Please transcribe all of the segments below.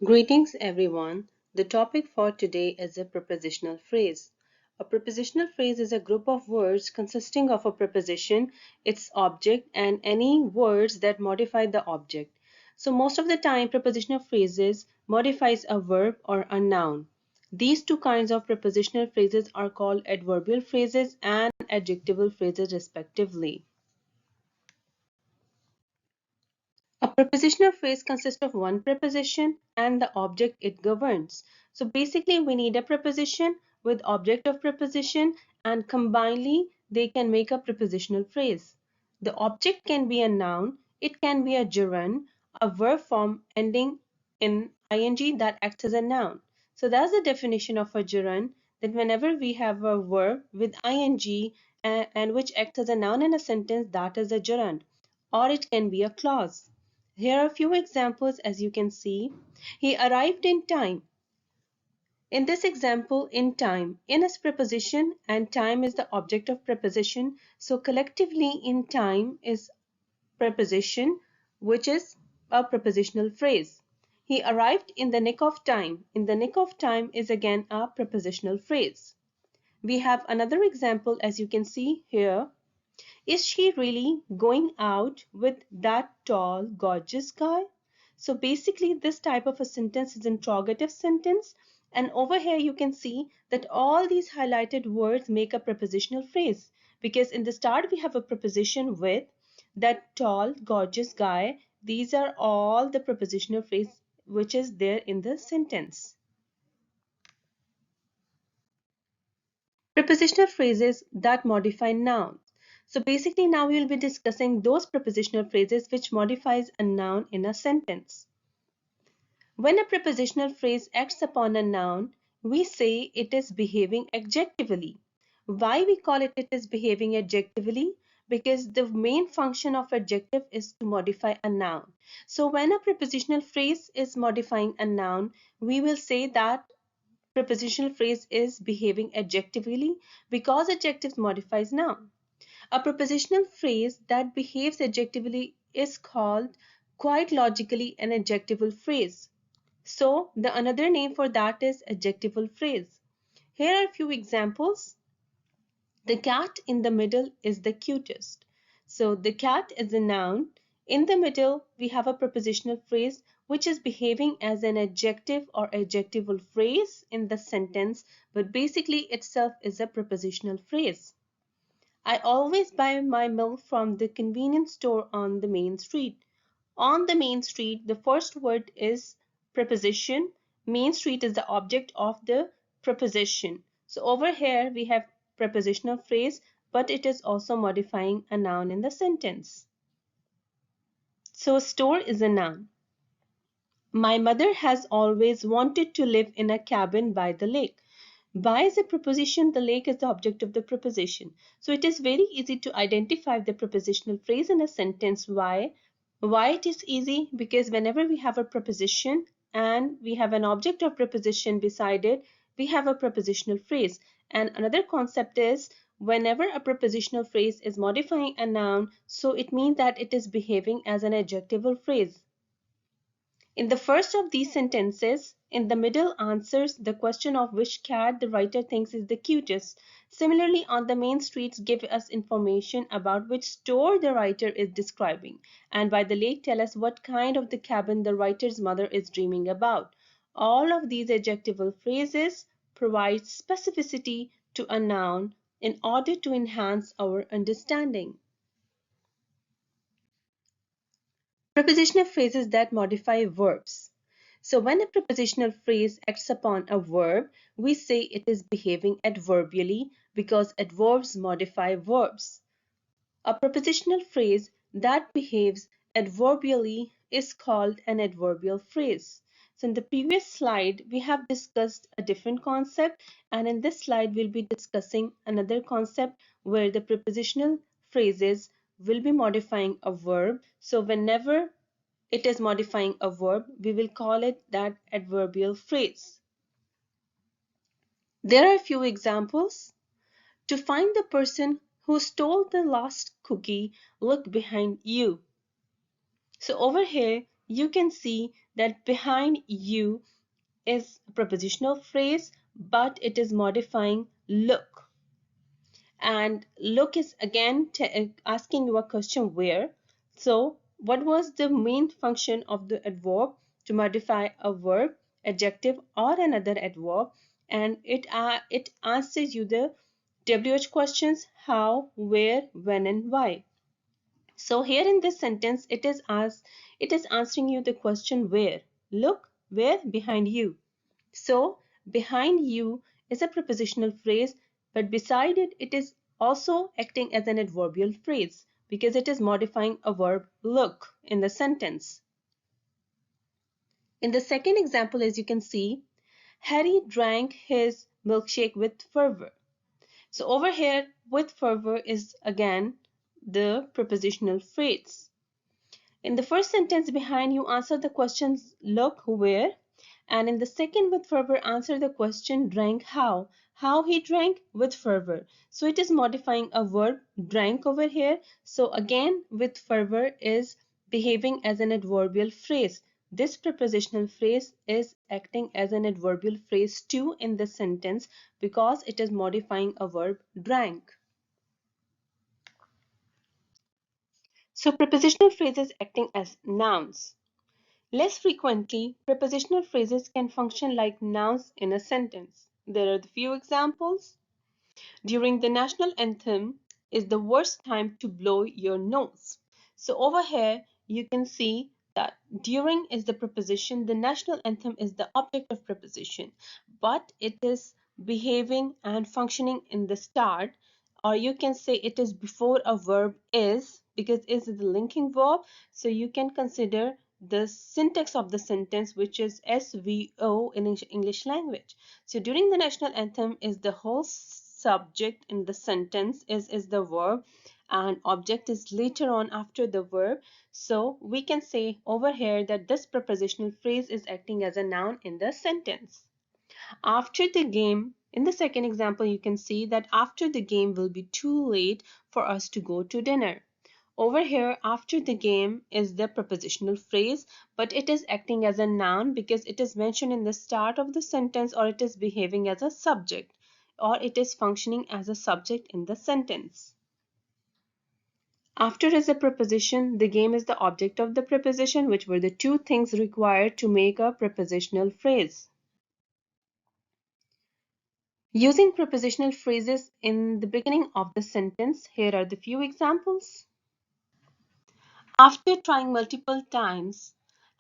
Greetings everyone. The topic for today is a prepositional phrase. A prepositional phrase is a group of words consisting of a preposition, its object, and any words that modify the object. So most of the time prepositional phrases modifies a verb or a noun. These two kinds of prepositional phrases are called adverbial phrases and adjectival phrases respectively. A prepositional phrase consists of one preposition and the object it governs. So basically we need a preposition with object of preposition and combinedly they can make a prepositional phrase. The object can be a noun, it can be a gerund, a verb form ending in ing that acts as a noun. So that's the definition of a gerund, that whenever we have a verb with ing and which acts as a noun in a sentence, that is a gerund, or it can be a clause. Here are a few examples. As you can see, he arrived in time. In this example, in time, in is preposition and time is the object of preposition. So collectively in time is preposition, which is a prepositional phrase. He arrived in the nick of time. In the nick of time is again a prepositional phrase. We have another example, as you can see here. Is she really going out with that tall, gorgeous guy? So basically this type of a sentence is interrogative sentence, and over here you can see that all these highlighted words make a prepositional phrase, because in the start we have a preposition with that tall, gorgeous guy. These are all the prepositional phrase which is there in the sentence. Prepositional phrases that modify nouns. So basically now we will be discussing those prepositional phrases which modifies a noun in a sentence. When a prepositional phrase acts upon a noun, we say it is behaving adjectively. Why we call it is behaving adjectively? Because the main function of adjective is to modify a noun. So when a prepositional phrase is modifying a noun, we will say that prepositional phrase is behaving adjectively because adjectives modifies noun. A prepositional phrase that behaves adjectively is called quite logically an adjectival phrase. So the another name for that is adjectival phrase. Here are a few examples. The cat in the middle is the cutest. So the cat is a noun. In the middle, we have a prepositional phrase which is behaving as an adjective or adjectival phrase in the sentence, but basically itself is a prepositional phrase. I always buy my milk from the convenience store on the main street. On the main street, the first word is preposition. Main street is the object of the preposition. So over here we have prepositional phrase, but it is also modifying a noun in the sentence. So store is a noun. My mother has always wanted to live in a cabin by the lake. By is a preposition, the lake is the object of the preposition. So it is very easy to identify the prepositional phrase in a sentence. Why? Why it is easy? Because whenever we have a preposition and we have an object of preposition beside it, we have a prepositional phrase. And another concept is whenever a prepositional phrase is modifying a noun, so it means that it is behaving as an adjectival phrase. In the first of these sentences, in the middle answers the question of which cat the writer thinks is the cutest. Similarly, on the main streets give us information about which store the writer is describing, and by the lake tell us what kind of the cabin the writer's mother is dreaming about. All of these adjectival phrases provide specificity to a noun in order to enhance our understanding. Prepositional phrases that modify verbs. So when a prepositional phrase acts upon a verb, we say it is behaving adverbially because adverbs modify verbs. A prepositional phrase that behaves adverbially is called an adverbial phrase. So in the previous slide, we have discussed a different concept, and in this slide, we'll be discussing another concept where the prepositional phrases will be modifying a verb. So whenever it is modifying a verb, we will call it that adverbial phrase. There are a few examples. To find the person who stole the last cookie, look behind you. So over here, you can see that behind you is a prepositional phrase, but it is modifying look. And look is again asking you a question where. So what was the main function of the adverb? To modify a verb, adjective, or another adverb. And it answers you the WH questions: how, where, when, and why. So here in this sentence, it is answering you the question where. Look, where? Behind you. So behind you is a prepositional phrase, but beside it, it is also acting as an adverbial phrase because it is modifying a verb look in the sentence. In the second example, as you can see, Harry drank his milkshake with fervor. So over here, with fervor is again the prepositional phrase. In the first sentence behind, you answer the questions look, where, and in the second with fervor, answer the question drank, how. How he drank? With fervor. So it is modifying a verb drank over here. So again with fervor is behaving as an adverbial phrase. This prepositional phrase is acting as an adverbial phrase too in the sentence because it is modifying a verb drank. So prepositional phrases acting as nouns. Less frequently, prepositional phrases can function like nouns in a sentence. There are the few examples. During the national anthem is the worst time to blow your nose. So over here, you can see that during is the preposition, the national anthem is the object of preposition, but it is behaving and functioning in the start, or you can say it is before a verb is, because is the linking verb. So you can consider the syntax of the sentence, which is SVO in English language. So during the national anthem is the whole subject in the sentence is the verb, and object is later on after the verb. So we can say over here that this prepositional phrase is acting as a noun in the sentence. After the game, in the second example, you can see that after the game will be too late for us to go to dinner. Over here, after the game is the prepositional phrase, but it is acting as a noun because it is mentioned in the start of the sentence, or it is behaving as a subject, or it is functioning as a subject in the sentence. After is a preposition, the game is the object of the preposition, which were the two things required to make a prepositional phrase. Using prepositional phrases in the beginning of the sentence, here are the few examples. After trying multiple times,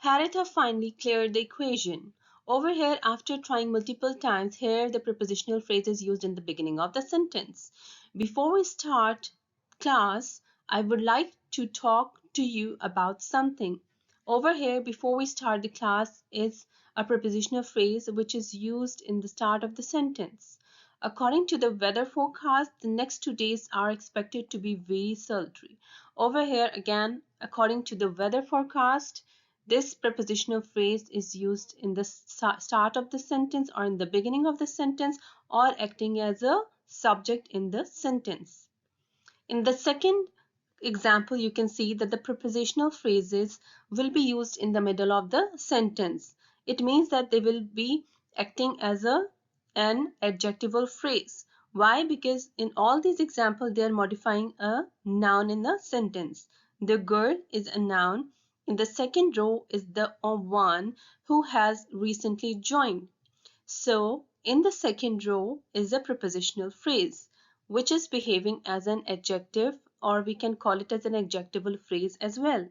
Haritha finally cleared the equation. Over here, after trying multiple times, here the prepositional phrase is used in the beginning of the sentence. Before we start class, I would like to talk to you about something. Over here, before we start the class is a prepositional phrase which is used in the start of the sentence. According to the weather forecast, the next 2 days are expected to be very sultry. Over here again, according to the weather forecast, this prepositional phrase is used in the start of the sentence or in the beginning of the sentence, or acting as a subject in the sentence. In the second example, you can see that the prepositional phrases will be used in the middle of the sentence. It means that they will be acting as an adjectival phrase. Why? Because in all these examples, they are modifying a noun in the sentence. The girl is a noun. In the second row is the one who has recently joined. So in the second row is a prepositional phrase, which is behaving as an adjective, or we can call it as an adjectival phrase as well.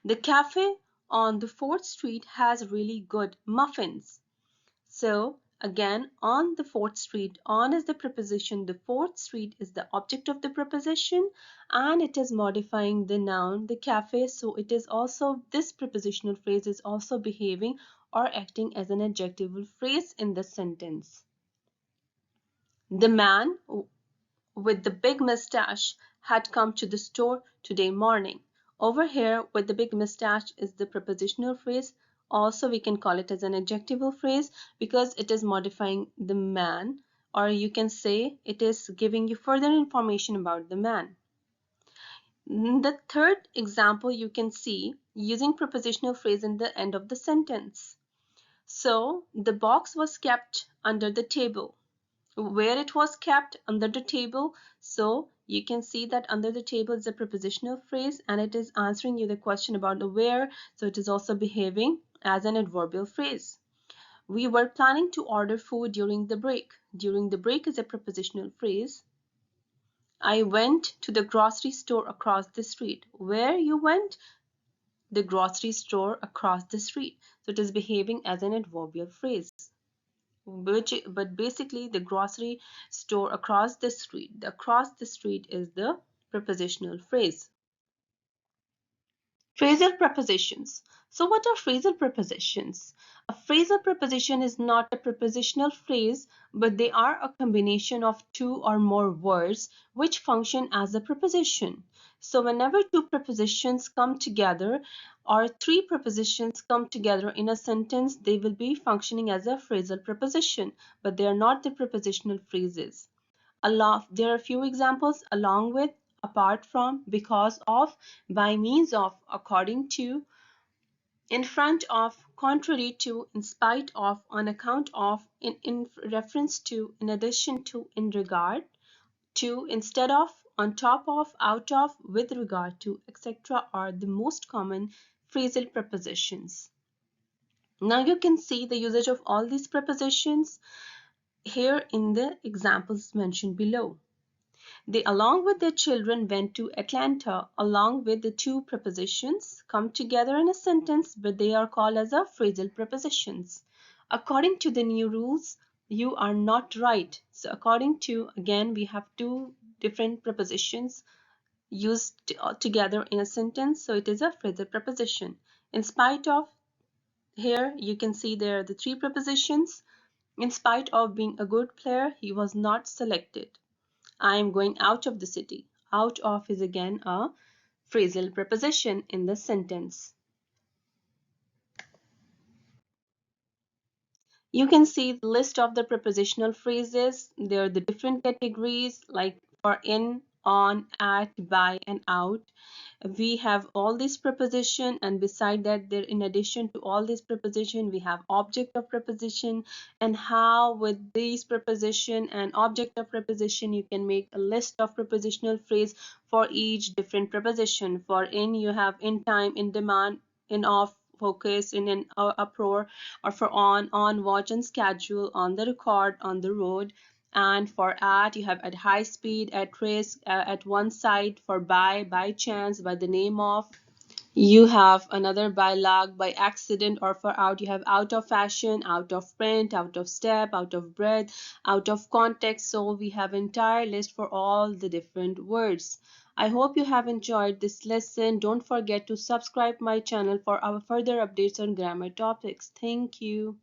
The cafe on the 4th Street has really good muffins. So again, on the 4th Street, on is the preposition, the 4th Street is the object of the preposition, and it is modifying the noun, the cafe. So it is also, this prepositional phrase is also behaving or acting as an adjectival phrase in the sentence. The man with the big mustache had come to the store today morning. Over here, with the big mustache is the prepositional phrase. Also, we can call it as an adjectival phrase because it is modifying the man, or you can say it is giving you further information about the man. The third example you can see using prepositional phrase in the end of the sentence. So the box was kept under the table. Where it was kept under the table, so you can see that under the table is a prepositional phrase and it is answering you the question about the where, so it is also behaving as an adverbial phrase. We were planning to order food during the break. During the break is a prepositional phrase. I went to the grocery store across the street. Where you went? The grocery store across the street. So it is behaving as an adverbial phrase. But basically the grocery store across the street. The across the street is the prepositional phrase. Phrasal prepositions. So what are phrasal prepositions? A phrasal preposition is not a prepositional phrase, but they are a combination of two or more words which function as a preposition. So whenever two prepositions come together or three prepositions come together in a sentence, they will be functioning as a phrasal preposition, but they are not the prepositional phrases. There are a few examples: along with, apart from, because of, by means of, according to, in front of, contrary to, in spite of, on account of, in reference to, in addition to, in regard to, instead of, on top of, out of, with regard to, etc. are the most common phrasal prepositions. Now you can see the usage of all these prepositions here in the examples mentioned below. They, along with their children, went to Atlanta. Along with, the two prepositions come together in a sentence, but they are called as a phrasal prepositions. According to the new rules, you are not right. So according to, again, we have two different prepositions used together in a sentence, so it is a phrasal preposition. In spite of, here you can see there are the three prepositions. In spite of being a good player, he was not selected. I am going out of the city. Out of is again a phrasal preposition in the sentence. You can see the list of the prepositional phrases. There are the different categories like for in, on, at, by, and out. We have all these preposition, and beside that, there, in addition to all these preposition, we have object of preposition, and how with these preposition and object of preposition you can make a list of prepositional phrase for each different preposition. For in, you have in time, in demand, in off, focus, in an uproar, or for on watch and schedule, on the record, on the road. And for at, you have at high speed, at risk, at one side. For by chance, by the name of. You have another by luck, by accident. Or for out, you have out of fashion, out of print, out of step, out of breath, out of context. So we have entire list for all the different words. I hope you have enjoyed this lesson. Don't forget to subscribe my channel for our further updates on grammar topics. Thank you.